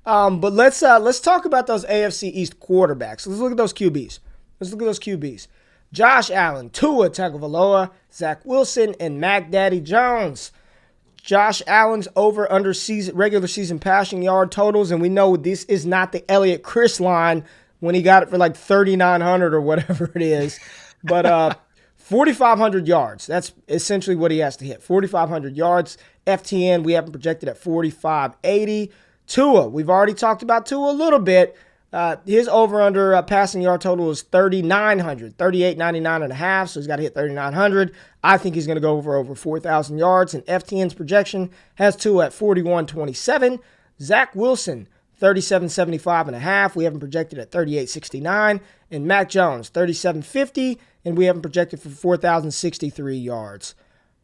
But let's talk about those AFC East quarterbacks. Let's look at those QBs. Josh Allen, Tua Tagovailoa, Zach Wilson, and Mac Daddy Jones. Josh Allen's over under regular season passing yard totals, and we know this is not the Elliott Chris line when he got it for like 3,900 or whatever it is. But 4,500 yards. That's essentially what he has to hit. 4,500 yards. FTN, we have him projected at 4,580. Tua, we've already talked about Tua a little bit. His over-under passing yard total is 3,900, 3,899 and a half, so he's got to hit 3,900. I think he's going to go over 4,000 yards, and FTN's projection has Tua at 4,127. Zach Wilson, 3,775 and a half. We have him projected at 3,869. And Mac Jones, 3,750, and we have him projected for 4,063 yards.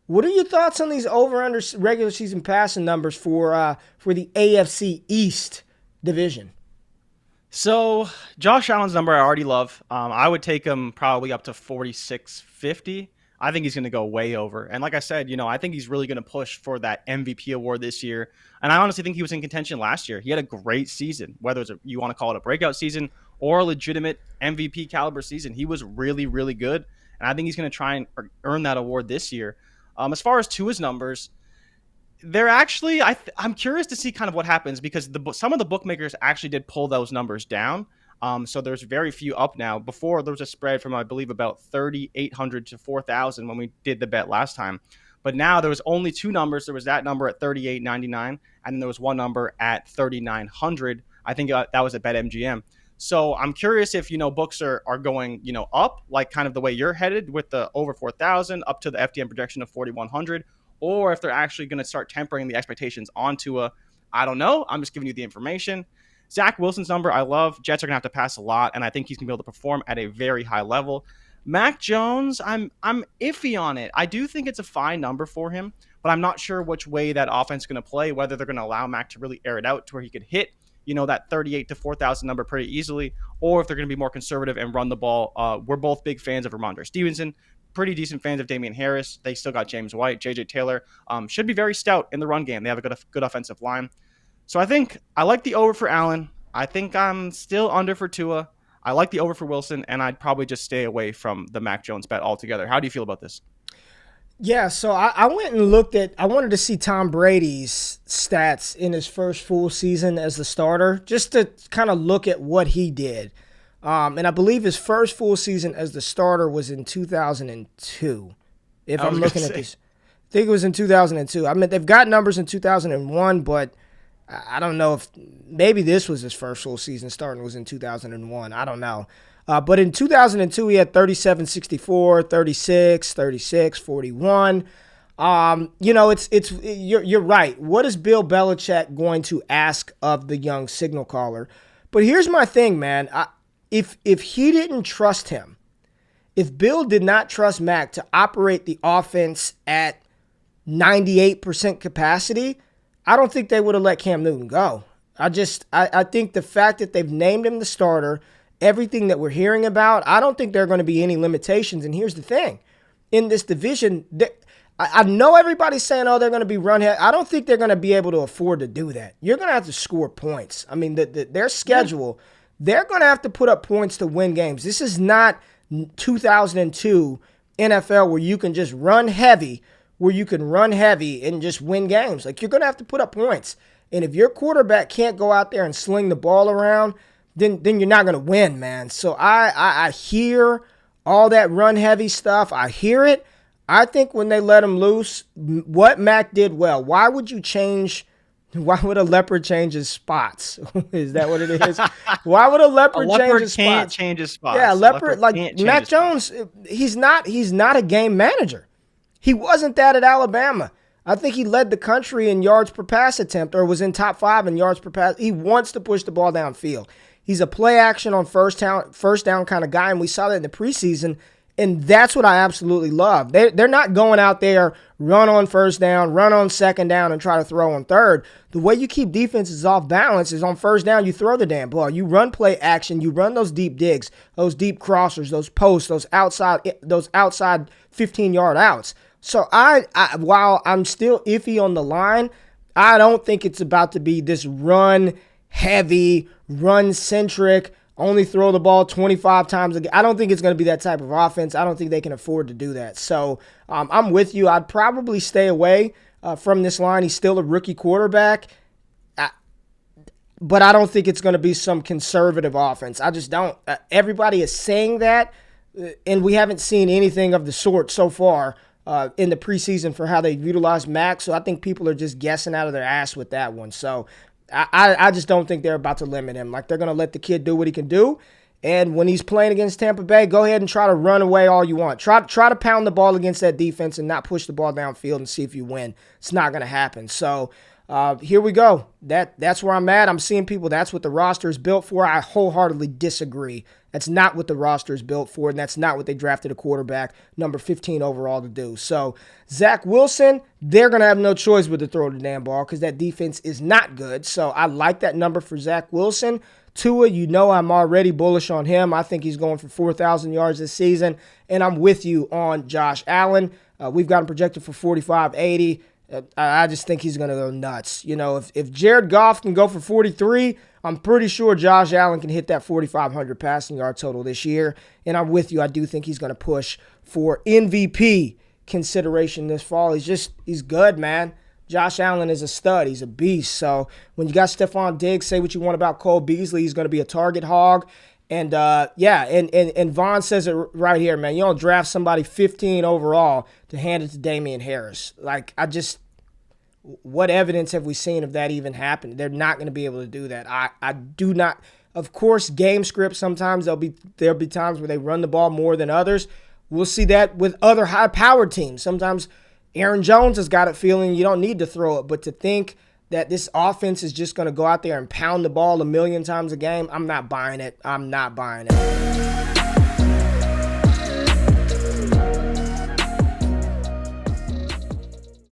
What are your thoughts on these over-under regular season passing numbers for the AFC East division? So Josh Allen's number I already love. I would take him probably up to 4,650. I think he's going to go way over. And like I said, I think he's really going to push for that MVP award this year. And I honestly think he was in contention last year. He had a great season, whether you want to call it a breakout season or a legitimate MVP caliber season. He was really, really good. And I think he's going to try and earn that award this year. As far as Tua's numbers, they're actually, I'm curious to see kind of what happens because some of the bookmakers actually did pull those numbers down. So there's very few up now. Before, there was a spread from, I believe, about 3,800 to 4,000 when we did the bet last time. But now there was only two numbers. There was that number at 3,899, and then there was one number at 3,900. I think that was at BetMGM. So I'm curious if, books are going, up, like kind of the way you're headed with the over 4,000 up to the FDM projection of 4,100, or if they're actually going to start tempering the expectations onto I don't know. I'm just giving you the information. Zach Wilson's number, I love. Jets are going to have to pass a lot, and I think he's going to be able to perform at a very high level. Mac Jones, I'm iffy on it. I do think it's a fine number for him, but I'm not sure which way that offense is going to play, whether they're going to allow Mac to really air it out to where he could hit that 38 to 4,000 number pretty easily, or if they're going to be more conservative and run the ball. We're both big fans of Ramondre Stevenson, pretty decent fans of Damian Harris. They still got James White, J.J. Taylor. Should be very stout in the run game. They have a good offensive line. So I think I like the over for Allen. I think I'm still under for Tua. I like the over for Wilson, and I'd probably just stay away from the Mac Jones bet altogether. How do you feel about this? Yeah, so I went and I wanted to see Tom Brady's stats in his first full season as the starter, just to kind of look at what he did. And I believe his first full season as the starter was in 2002. If I'm looking at this, I think it was in 2002. I mean, they've got numbers in 2001, but I don't know if maybe this was his first full season starting was in 2001. I don't know. But in 2002, he had 37, 64, 36, 36, 41. You're right. What is Bill Belichick going to ask of the young signal caller? But here's my thing, man. If he didn't trust him, if Bill did not trust Mac to operate the offense at 98% capacity, I don't think they would have let Cam Newton go. I think the fact that they've named him the starter, everything that we're hearing about, I don't think there are going to be any limitations. And here's the thing. In this division, I know everybody's saying, they're going to be run heavy. I don't think they're going to be able to afford to do that. You're going to have to score points. I mean, their schedule, they're going to have to put up points to win games. This is not 2002 NFL where you can just run heavy, and just win games. Like, you're going to have to put up points. And if your quarterback can't go out there and sling the ball around, then you're not going to win, man. So I hear all that run heavy stuff. I hear it. I think when they let him loose, what Mac did well. Why would a leopard change his spots? Is that what it is? Why would a leopard change his spots? Can't change his spots. Yeah, leopard like Mac Jones, he's not a game manager. He wasn't that at Alabama. I think he led the country in yards per pass attempt, or was in top 5 in yards per pass. He wants to push the ball downfield. He's a play action on first down kind of guy, and we saw that in the preseason, and that's what I absolutely love. They're not going out there, run on first down, run on second down, and try to throw on third. The way you keep defenses off balance is on first down, you throw the damn ball. You run play action, you run those deep digs, those deep crossers, those posts, those outside 15-yard outs. So while I'm still iffy on the line, I don't think it's about to be this run heavy, run-centric, only throw the ball 25 times a game. I don't think it's going to be that type of offense. I don't think they can afford to do that. So I'm with you. I'd probably stay away from this line. He's still a rookie quarterback. But I don't think it's going to be some conservative offense. I just don't. Everybody is saying that, and we haven't seen anything of the sort so far in the preseason for how they've utilized Max. So I think people are just guessing out of their ass with that one. So I just don't think they're about to limit him. Like, they're going to let the kid do what he can do. And when he's playing against Tampa Bay, go ahead and try to run away all you want. Try to pound the ball against that defense and not push the ball downfield and see if you win. It's not going to happen. So here we go. That's where I'm at. I'm seeing people, that's what the roster is built for. I wholeheartedly disagree. That's not what the roster is built for, and that's not what they drafted a quarterback, number 15 overall, to do. So Zach Wilson, they're going to have no choice but to throw the damn ball because that defense is not good. So I like that number for Zach Wilson. Tua, you know I'm already bullish on him. I think he's going for 4,000 yards this season, and I'm with you on Josh Allen. We've got him projected for 4,580. I just think he's going to go nuts. You know, if Jared Goff can go for 43, I'm pretty sure Josh Allen can hit that 4,500 passing yard total this year. And I'm with you. I do think he's going to push for MVP consideration this fall. He's good, man. Josh Allen is a stud. He's a beast. So when you got Stephon Diggs, say what you want about Cole Beasley. He's going to be a target hog. And, and Vaughn says it right here, man. You don't draft somebody 15 overall to hand it to Damian Harris. Like, what evidence have we seen of that even happen? They're not going to be able to do that. I do not. Of course, game script, sometimes there'll be times where they run the ball more than others. We'll see that with other high-powered teams. Sometimes Aaron Jones has got it feeling you don't need to throw it, but to think that this offense is just going to go out there and pound the ball a million times a game, I'm not buying it. I'm not buying it.